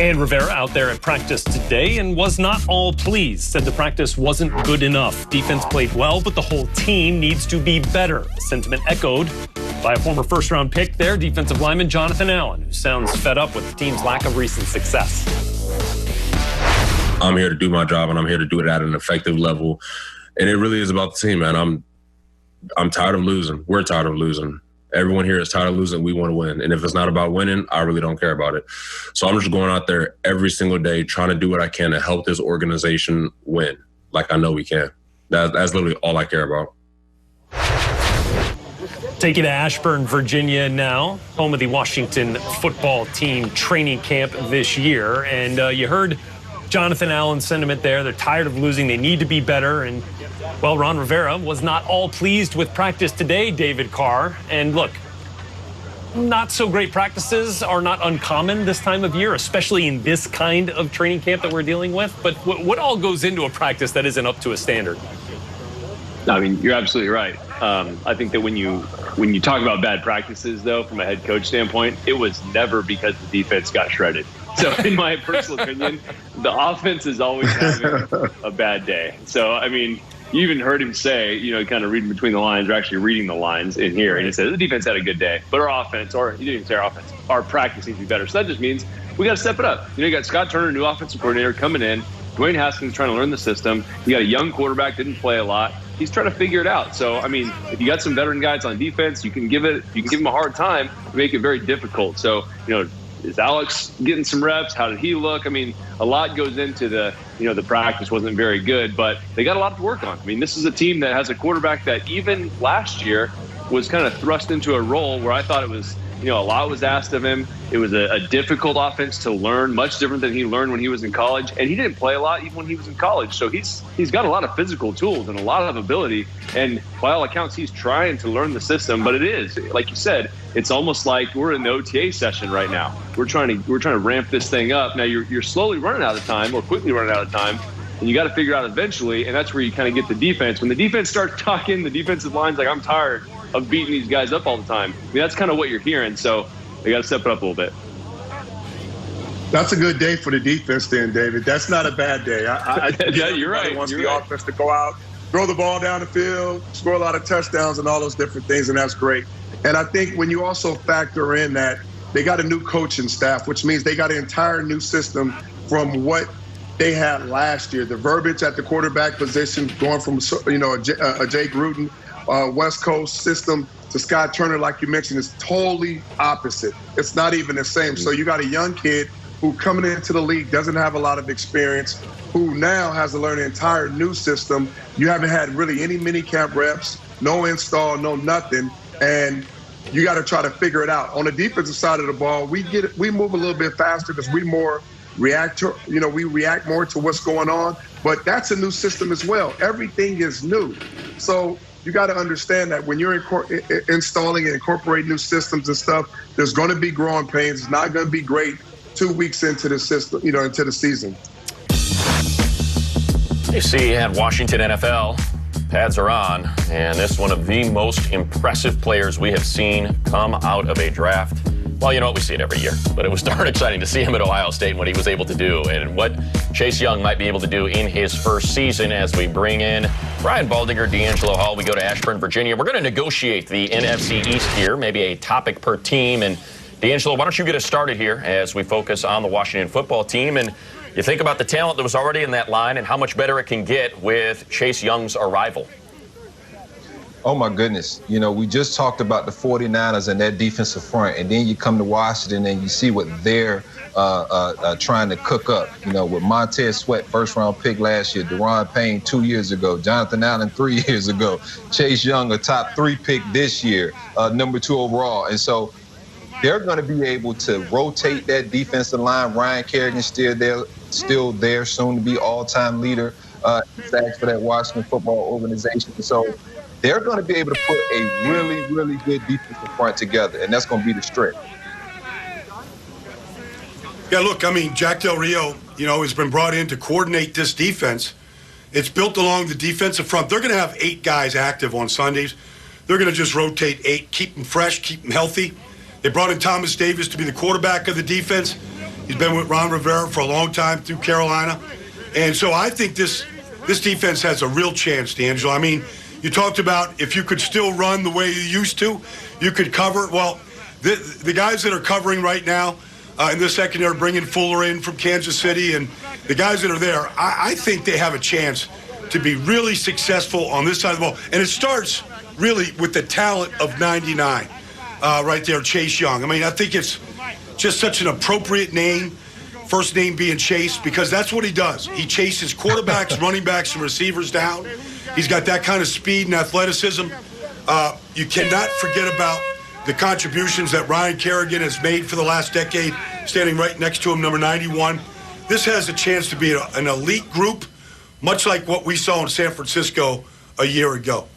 And Rivera out there at practice today and was not all pleased. Said the practice wasn't good enough. Defense played well, but the whole team needs to be better. Sentiment echoed by a former first-round pick there, defensive lineman Jonathan Allen, who sounds fed up with the team's lack of recent success. I'm here to do my job, and I'm here to do it at an effective level. And it really is about the team, man. I'm tired of losing. We're tired of losing. Everyone here is tired of losing. We want to win. And if it's not about winning, I really don't care about it. So I'm just going out there every single day trying to do what I can to help this organization win, like I know we can. That's literally all I care about. Take you to Ashburn, Virginia now, home of the Washington football team training camp this year. And you heard Jonathan Allen's sentiment there. They're tired of losing. They need to be better. And, well, Ron Rivera was not all pleased with practice today, David Carr. And, look, not so great practices are not uncommon this time of year, especially in this kind of training camp that we're dealing with. But what all goes into a practice that isn't up to a standard? I mean, you're absolutely right. I think that when you talk about bad practices, though, from a head coach standpoint, it was never because the defense got shredded. So in my personal opinion, the offense is always having a bad day. So, I mean, you even heard him say, kind of reading between the lines, or actually reading the lines in here, and he said the defense had a good day, but our offense, or he didn't even say our offense, our practice needs to be better. So that just means we got to step it up. You got Scott Turner, new offensive coordinator, coming in. Dwayne Haskins trying to learn the system. You got a young quarterback, didn't play a lot. He's trying to figure it out. So, I mean, if you got some veteran guys on defense, you can give him a hard time to make it very difficult. So, is Alex getting some reps? How did he look? I mean, a lot goes into the practice wasn't very good, but they got a lot to work on. I mean, this is a team that has a quarterback that even last year was kind of thrust into a role where I thought it was, a lot was asked of him. It was a difficult offense to learn, much different than he learned when he was in college. And he didn't play a lot even when he was in college. So he's got a lot of physical tools and a lot of ability. And by all accounts, he's trying to learn the system. But it is, like you said, it's almost like we're in the OTA session right now. We're trying to ramp this thing up. Now you're slowly running out of time, or quickly running out of time. And you got to figure out eventually, and that's where you kind of get the defense. When the defense starts talking, the defensive line's like, I'm tired of beating these guys up all the time. I mean, that's kind of what you're hearing. So they got to step it up a little bit. That's a good day for the defense then, David. That's not a bad day. Yeah, you're right. Wants the offense to go out, throw the ball down the field, score a lot of touchdowns and all those different things, and that's great. And I think when you also factor in that they got a new coaching staff, which means they got an entire new system from what they had last year. The verbiage at the quarterback position going from, a Jay Gruden, West Coast system to Scott Turner, like you mentioned, is totally opposite. It's not even the same. So you got a young kid who coming into the league doesn't have a lot of experience, who now has to learn an entire new system. You haven't had really any mini camp reps, no install, no nothing, and you got to try to figure it out. On the defensive side of the ball, we move a little bit faster because we react more to what's going on, but that's a new system as well. Everything is new. So you got to understand that when you're installing and incorporating new systems and stuff, there's going to be growing pains. It's not going to be great 2 weeks into the system, into the season. You see, at Washington NFL, pads are on, and this is one of the most impressive players we have seen come out of a draft. Well, you know what? We see it every year, but it was darn exciting to see him at Ohio State and what he was able to do, and what Chase Young might be able to do in his first season as we bring in Brian Baldinger, D'Angelo Hall. We go to Ashburn, Virginia. We're going to negotiate the NFC East here, maybe a topic per team. And D'Angelo, why don't you get us started here as we focus on the Washington football team, and you think about the talent that was already in that line and how much better it can get with Chase Young's arrival. Oh, my goodness. We just talked about the 49ers and their defensive front, and then you come to Washington and you see what they're trying to cook up. With Montez Sweat, first-round pick last year, Deron Payne 2 years ago, Jonathan Allen 3 years ago, Chase Young, a top 3 pick this year, number 2 overall. And so they're going to be able to rotate that defensive line. Ryan Kerrigan still there, soon to be all-time leader sacks for that Washington football organization. So they're going to be able to put a really, really good defensive front together, and that's going to be the strength. Yeah, look, Jack Del Rio, has been brought in to coordinate this defense. It's built along the defensive front. They're going to have 8 guys active on Sundays. They're going to just rotate 8, keep them fresh, keep them healthy. They brought in Thomas Davis to be the quarterback of the defense. He's been with Ron Rivera for a long time through Carolina. And so I think this defense has a real chance, D'Angelo. I mean, you talked about if you could still run the way you used to, you could cover. Well, the guys that are covering right now in the secondary, bringing Fuller in from Kansas City, and the guys that are there, I think they have a chance to be really successful on this side of the ball. And it starts really with the talent of 99 right there, Chase Young. I mean, I think it's just such an appropriate name, first name being Chase, because that's what he does. He chases quarterbacks, running backs, and receivers down. He's got that kind of speed and athleticism. You cannot forget about the contributions that Ryan Kerrigan has made for the last decade, standing right next to him, number 91. This has a chance to be an elite group, much like what we saw in San Francisco a year ago.